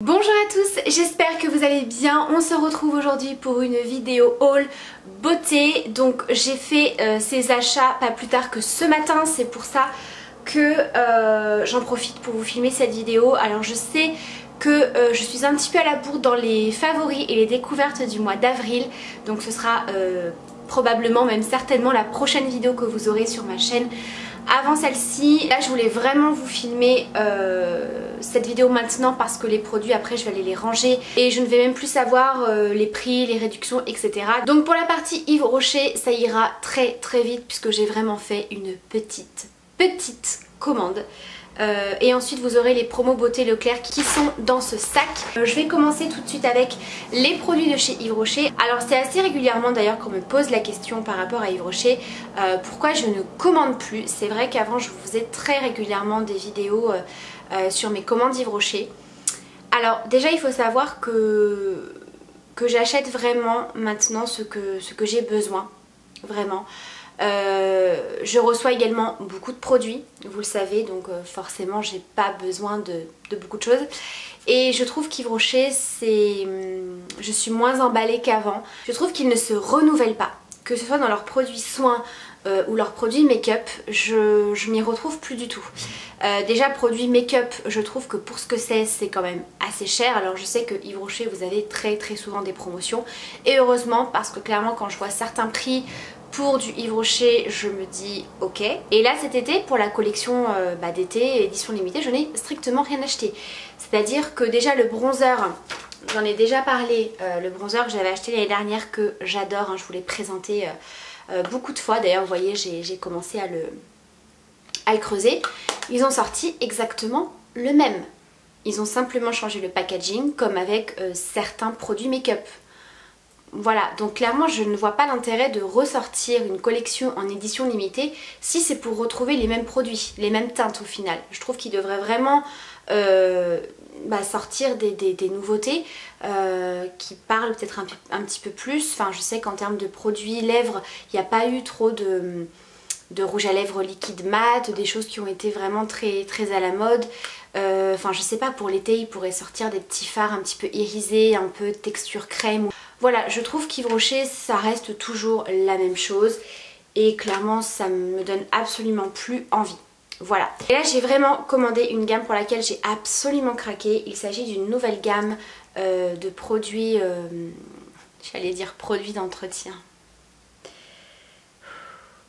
Bonjour à tous, j'espère que vous allez bien. On se retrouve aujourd'hui pour une vidéo haul beauté. Donc j'ai fait ces achats pas plus tard que ce matin, c'est pour ça que j'en profite pour vous filmer cette vidéo. Alors je sais que je suis un petit peu à la bourre dans les favoris et les découvertes du mois d'avril. Donc ce sera probablement, même certainement la prochaine vidéo que vous aurez sur ma chaîne. Avant celle-ci, là je voulais vraiment vous filmer cette vidéo maintenant parce que les produits après je vais aller les ranger et je ne vais même plus savoir les prix, les réductions, etc. Donc pour la partie Yves Rocher, ça ira très très vite puisque j'ai vraiment fait une petite commande. Et ensuite vous aurez les promos beauté Leclerc qui sont dans ce sac. Je vais commencer tout de suite avec les produits de chez Yves Rocher. Alors c'est assez régulièrement d'ailleurs qu'on me pose la question par rapport à Yves Rocher, pourquoi je ne commande plus. C'est vrai qu'avant je vous faisais très régulièrement des vidéos sur mes commandes Yves Rocher. Alors déjà il faut savoir que j'achète vraiment maintenant ce que j'ai besoin, vraiment. Je reçois également beaucoup de produits, vous le savez, donc forcément j'ai pas besoin de beaucoup de choses. Et je trouve qu'Yves Rocher, je suis moins emballée qu'avant. Je trouve qu'ils ne se renouvellent pas, que ce soit dans leurs produits soins ou leurs produits make-up, je m'y retrouve plus du tout. Déjà produits make-up, je trouve que pour ce que c'est quand même assez cher. Alors je sais que Yves Rocher, vous avez très souvent des promotions et heureusement, parce que clairement quand je vois certains prix pour du Yves Rocher, je me dis ok. Et là cet été, pour la collection d'été édition limitée, je n'ai strictement rien acheté. C'est-à-dire que déjà le bronzer, j'en ai déjà parlé, le bronzer que j'avais acheté l'année dernière que j'adore, hein, je vous l'ai présenté beaucoup de fois. D'ailleurs vous voyez, j'ai commencé à le creuser. Ils ont sorti exactement le même. Ils ont simplement changé le packaging comme avec certains produits make-up. Voilà, donc clairement je ne vois pas l'intérêt de ressortir une collection en édition limitée si c'est pour retrouver les mêmes produits, les mêmes teintes au final. Je trouve qu'ils devraient vraiment sortir des nouveautés qui parlent peut-être un petit peu plus. Enfin je sais qu'en termes de produits lèvres, il n'y a pas eu trop de rouge à lèvres liquide mat, des choses qui ont été vraiment très à la mode. Enfin je sais pas, pour l'été ils pourraient sortir des petits fards un petit peu irisés, un peu texture crème. Voilà, je trouve qu'Yves Rocher ça reste toujours la même chose et clairement ça me donne absolument plus envie. Voilà. Et là j'ai vraiment commandé une gamme pour laquelle j'ai absolument craqué. Il s'agit d'une nouvelle gamme de produits, j'allais dire produits d'entretien.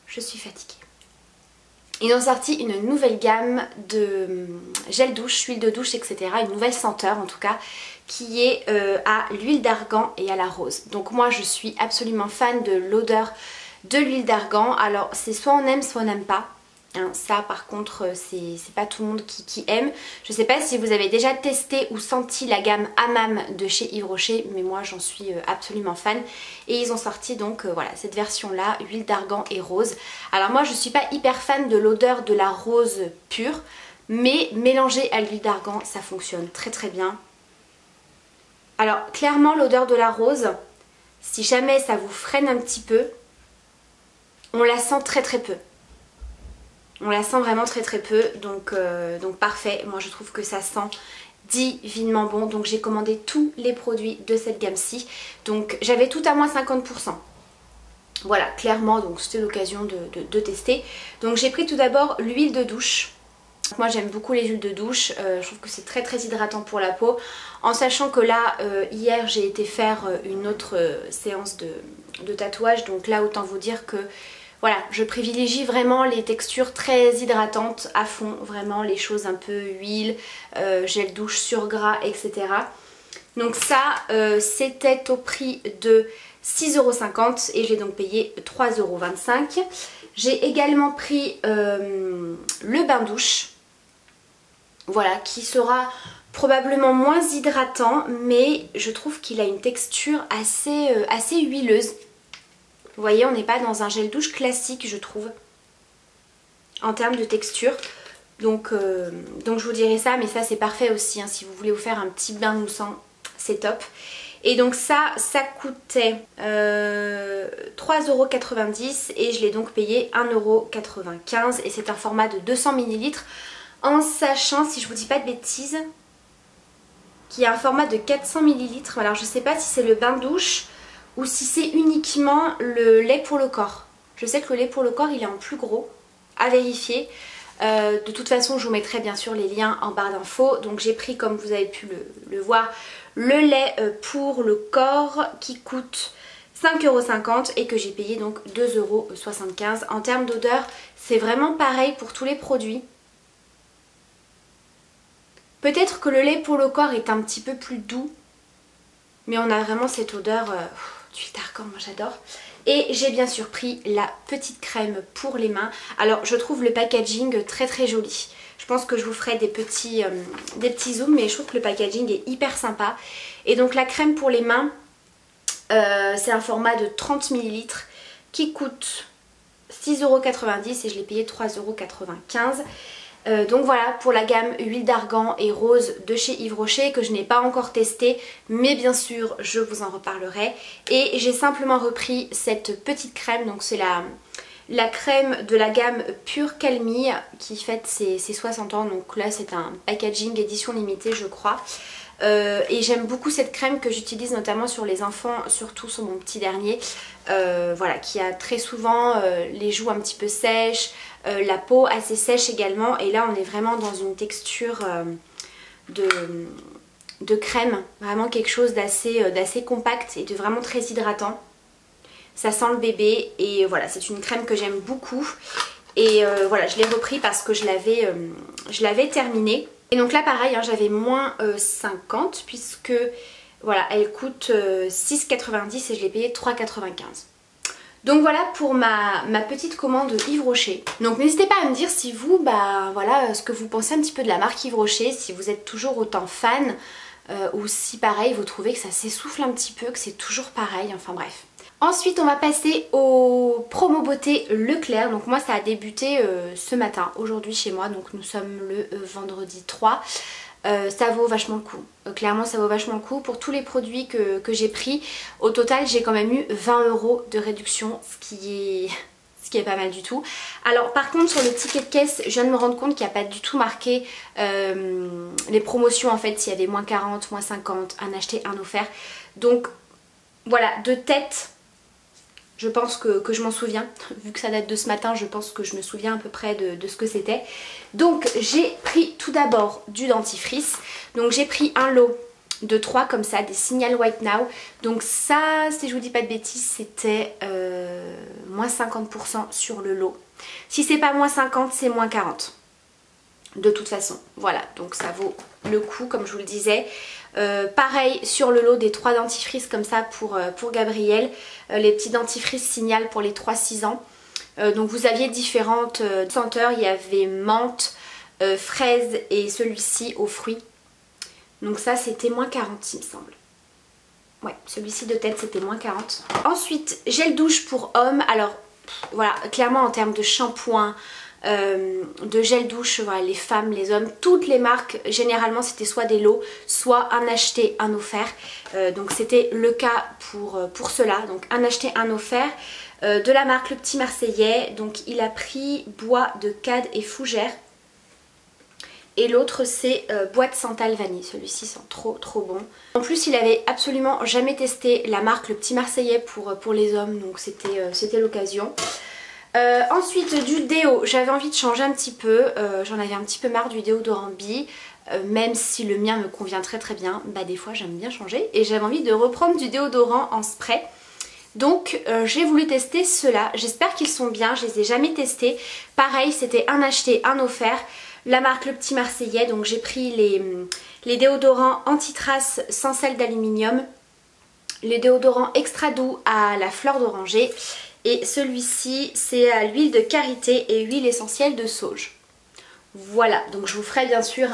Je suis fatiguée. Ils ont sorti une nouvelle gamme de gel douche, huile de douche, etc. Une nouvelle senteur en tout cas, qui est à l'huile d'argan et à la rose. Donc moi je suis absolument fan de l'odeur de l'huile d'argan. Alors c'est soit on aime soit on n'aime pas. Hein, ça par contre c'est pas tout le monde qui aime. Je sais pas si vous avez déjà testé ou senti la gamme Hammam de chez Yves Rocher, mais moi j'en suis absolument fan. Et ils ont sorti donc voilà cette version là, huile d'argan et rose. Alors moi je suis pas hyper fan de l'odeur de la rose pure, mais mélangée à l'huile d'argan ça fonctionne très bien. Alors clairement l'odeur de la rose, si jamais ça vous freine un petit peu, on la sent très peu. On la sent vraiment très peu, donc parfait. Moi je trouve que ça sent divinement bon. Donc j'ai commandé tous les produits de cette gamme-ci. Donc j'avais tout à moins 50%. Voilà, clairement, donc c'était l'occasion de tester. Donc j'ai pris tout d'abord l'huile de douche. Moi j'aime beaucoup les huiles de douche, je trouve que c'est très hydratant pour la peau. En sachant que là, hier j'ai été faire une autre séance de tatouage. Donc là autant vous dire que voilà, je privilégie vraiment les textures très hydratantes à fond, vraiment les choses un peu huile, gel douche sur gras, etc. Donc ça, c'était au prix de 6,50 € et j'ai donc payé 3,25 €. J'ai également pris le bain douche, voilà, qui sera probablement moins hydratant, mais je trouve qu'il a une texture assez huileuse. Vous voyez, on n'est pas dans un gel douche classique, je trouve, en termes de texture. Donc je vous dirai ça, mais ça c'est parfait aussi, hein, si vous voulez vous faire un petit bain moussant, c'est top. Et donc ça coûtait 3,90 € et je l'ai donc payé 1,95 € et c'est un format de 200 ml. En sachant, si je vous dis pas de bêtises, qui a un format de 400 ml. Alors je sais pas si c'est le bain douche ou si c'est uniquement le lait pour le corps. Je sais que le lait pour le corps il est en plus gros, à vérifier. De toute façon je vous mettrai bien sûr les liens en barre d'infos. Donc j'ai pris, comme vous avez pu le voir, le lait pour le corps qui coûte 5,50 € et que j'ai payé donc 2,75 €. En termes d'odeur, c'est vraiment pareil pour tous les produits. Peut-être que le lait pour le corps est un petit peu plus doux, mais on a vraiment cette odeur d'huile d'argan, moi j'adore. Et j'ai bien sûr pris la petite crème pour les mains. Alors je trouve le packaging très très joli. Je pense que je vous ferai des petits zooms, mais je trouve que le packaging est hyper sympa. Et donc la crème pour les mains, c'est un format de 30 ml qui coûte 6,90 € et je l'ai payé 3,95 €. Donc voilà pour la gamme huile d'argan et rose de chez Yves Rocher que je n'ai pas encore testé, mais bien sûr je vous en reparlerai. Et j'ai simplement repris cette petite crème, donc c'est la crème de la gamme Pure Calmie qui fête ses 60 ans, donc là c'est un packaging édition limitée je crois. Et j'aime beaucoup cette crème que j'utilise notamment sur les enfants, surtout sur mon petit dernier, voilà, qui a très souvent les joues un petit peu sèches, la peau assez sèche également, et là on est vraiment dans une texture de crème, vraiment quelque chose d'assez compact et de vraiment très hydratant. Ça sent le bébé et voilà, c'est une crème que j'aime beaucoup et voilà, je l'ai repris parce que je l'avais terminée. Et donc là pareil, hein, j'avais moins 50 puisque voilà, elle coûte 6,90 € et je l'ai payé 3,95 €. Donc voilà pour ma petite commande Yves Rocher. Donc n'hésitez pas à me dire si vous, voilà, ce que vous pensez un petit peu de la marque Yves Rocher, si vous êtes toujours autant fan ou si pareil vous trouvez que ça s'essouffle un petit peu, que c'est toujours pareil, enfin bref. Ensuite on va passer au promo beauté Leclerc. Donc moi ça a débuté ce matin, aujourd'hui chez moi, donc nous sommes le vendredi 3. Ça vaut vachement le coup, clairement ça vaut vachement le coup pour tous les produits que j'ai pris. Au total j'ai quand même eu 20 € de réduction, ce qui est pas mal du tout. Alors par contre sur le ticket de caisse je viens de me rendre compte qu'il n'y a pas du tout marqué les promotions en fait, s'il y avait moins 40, moins 50, un acheté, un offert. Donc voilà, de tête je pense que je m'en souviens, vu que ça date de ce matin, je pense que je me souviens à peu près de ce que c'était. Donc j'ai pris tout d'abord du dentifrice, donc j'ai pris un lot de 3 comme ça, des Signal White Now. Donc ça, si je vous dis pas de bêtises, c'était moins 50% sur le lot. Si c'est pas moins 50, c'est moins 40. De toute façon, voilà, donc ça vaut le coup comme je vous le disais. Pareil sur le lot des 3 dentifrices comme ça pour Gabriel, les petits dentifrices Signal pour les 3-6 ans. Donc vous aviez différentes senteurs, il y avait menthe, fraise et celui-ci aux fruits. Donc ça c'était moins 40 il me semble. Ouais, celui-ci de tête c'était moins 40. Ensuite gel douche pour hommes. Alors voilà, clairement en termes de shampoing, de gel douche, voilà, les femmes, les hommes, toutes les marques généralement c'était soit des lots, soit un acheté, un offert. Donc c'était le cas pour cela, donc un acheté, un offert de la marque Le Petit Marseillais. Donc il a pris bois de cad et fougère. Et l'autre c'est bois de santal vanille, celui-ci sent trop bon. En plus il avait absolument jamais testé la marque Le Petit Marseillais pour les hommes, donc c'était l'occasion. Ensuite du déo, j'avais envie de changer un petit peu, j'en avais un petit peu marre du déodorant Bi, même si le mien me convient très très bien, des fois j'aime bien changer et j'avais envie de reprendre du déodorant en spray. Donc j'ai voulu tester ceux-là, j'espère qu'ils sont bien, je les ai jamais testés. Pareil c'était un acheté, un offert, la marque Le Petit Marseillais, donc j'ai pris les déodorants anti-traces sans sel d'aluminium, les déodorants extra doux à la fleur d'oranger. Et celui-ci c'est à l'huile de karité et huile essentielle de sauge. Voilà, donc je vous ferai bien sûr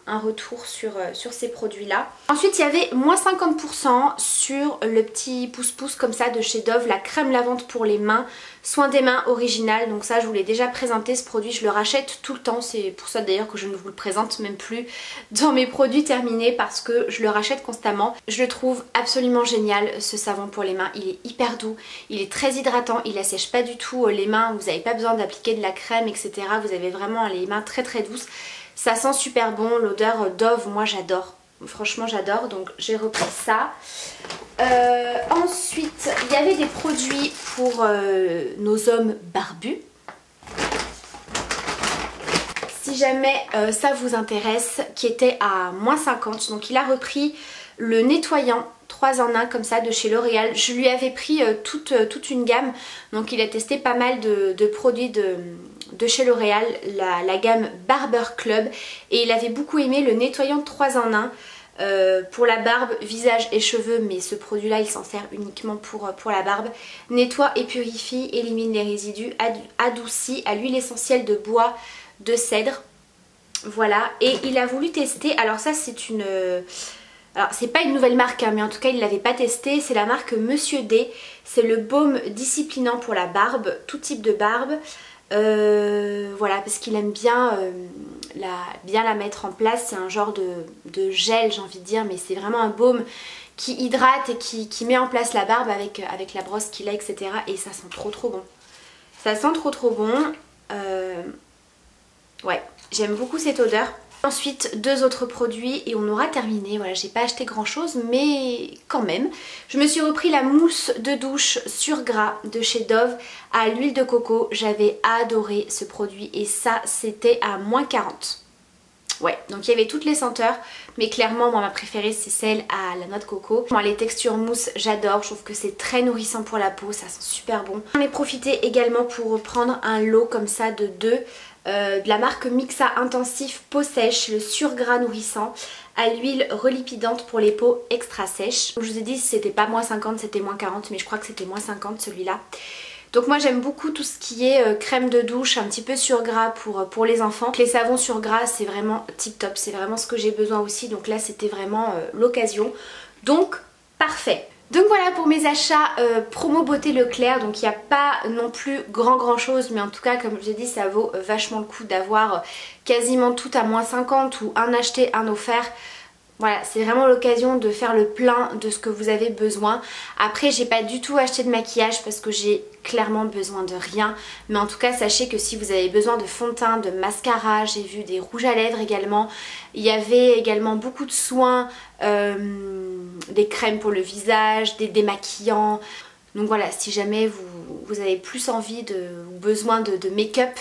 un retour sur ces produits là. Ensuite il y avait moins 50% sur le petit pouce-pouce comme ça de chez Dove, la crème lavante pour les mains, soin des mains original. Donc ça je vous l'ai déjà présenté ce produit, je le rachète tout le temps, c'est pour ça d'ailleurs que je ne vous le présente même plus dans mes produits terminés parce que je le rachète constamment. Je le trouve absolument génial ce savon pour les mains, il est hyper doux, il est très hydratant, il assèche pas du tout les mains, vous n'avez pas besoin d'appliquer de la crème etc. Vous avez vraiment les mains très douces, ça sent super bon, l'odeur Dove moi j'adore. Franchement j'adore, donc j'ai repris ça. Ensuite il y avait des produits pour nos hommes barbus. Si jamais ça vous intéresse, qui était à -50, donc il a repris le nettoyant 3 en 1 comme ça de chez L'Oréal. Je lui avais pris toute une gamme, donc il a testé pas mal de produits de chez L'Oréal, la gamme Barber Club, et il avait beaucoup aimé le nettoyant 3 en 1 pour la barbe, visage et cheveux, mais ce produit là il s'en sert uniquement pour la barbe. Nettoie et purifie, élimine les résidus, adoucit à l'huile essentielle de bois de cèdre. Voilà, et il a voulu tester, alors ça c'est une... Alors c'est pas une nouvelle marque hein, mais en tout cas il l'avait pas testé, c'est la marque Monsieur D. C'est le baume disciplinant pour la barbe, tout type de barbe. Voilà, parce qu'il aime bien, la mettre en place. C'est un genre de gel j'ai envie de dire, mais c'est vraiment un baume qui hydrate et qui met en place la barbe avec la brosse qu'il a, etc. Et ça sent trop bon. Ça sent trop bon. Ouais, j'aime beaucoup cette odeur. Ensuite 2 autres produits et on aura terminé. Voilà, j'ai pas acheté grand chose mais quand même. Je me suis repris la mousse de douche sur gras de chez Dove à l'huile de coco. J'avais adoré ce produit et ça c'était à -40. Ouais, donc il y avait toutes les senteurs, mais clairement moi ma préférée c'est celle à la noix de coco. Moi les textures mousse j'adore, je trouve que c'est très nourrissant pour la peau, ça sent super bon. J'en ai profité également pour prendre un lot comme ça de 2 de la marque Mixa Intensif Peau Sèche, le surgras nourrissant à l'huile relipidante pour les peaux extra sèches. Comme je vous ai dit c'était pas -50 c'était -40, mais je crois que c'était -50 celui-là. Donc moi j'aime beaucoup tout ce qui est crème de douche un petit peu sur gras pour les enfants. Les savons sur gras c'est vraiment tip top, c'est vraiment ce que j'ai besoin aussi, donc là c'était vraiment l'occasion. Donc parfait. Donc voilà pour mes achats promo beauté Leclerc. Donc il n'y a pas non plus grand chose, mais en tout cas comme je l'ai dit ça vaut vachement le coup d'avoir quasiment tout à -50 ou un acheté un offert. Voilà, c'est vraiment l'occasion de faire le plein de ce que vous avez besoin. Après j'ai pas du tout acheté de maquillage parce que j'ai clairement besoin de rien. Mais en tout cas sachez que si vous avez besoin de fond de teint, de mascara, j'ai vu des rouges à lèvres également. Il y avait également beaucoup de soins, des crèmes pour le visage, des démaquillants. Donc voilà, si jamais vous avez plus envie ou besoin de make-up,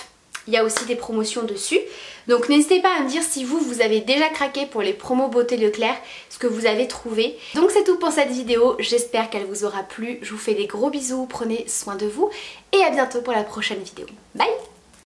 il y a aussi des promotions dessus. Donc n'hésitez pas à me dire si vous avez déjà craqué pour les promos beauté Leclerc, ce que vous avez trouvé. Donc c'est tout pour cette vidéo, j'espère qu'elle vous aura plu. Je vous fais des gros bisous, prenez soin de vous et à bientôt pour la prochaine vidéo. Bye!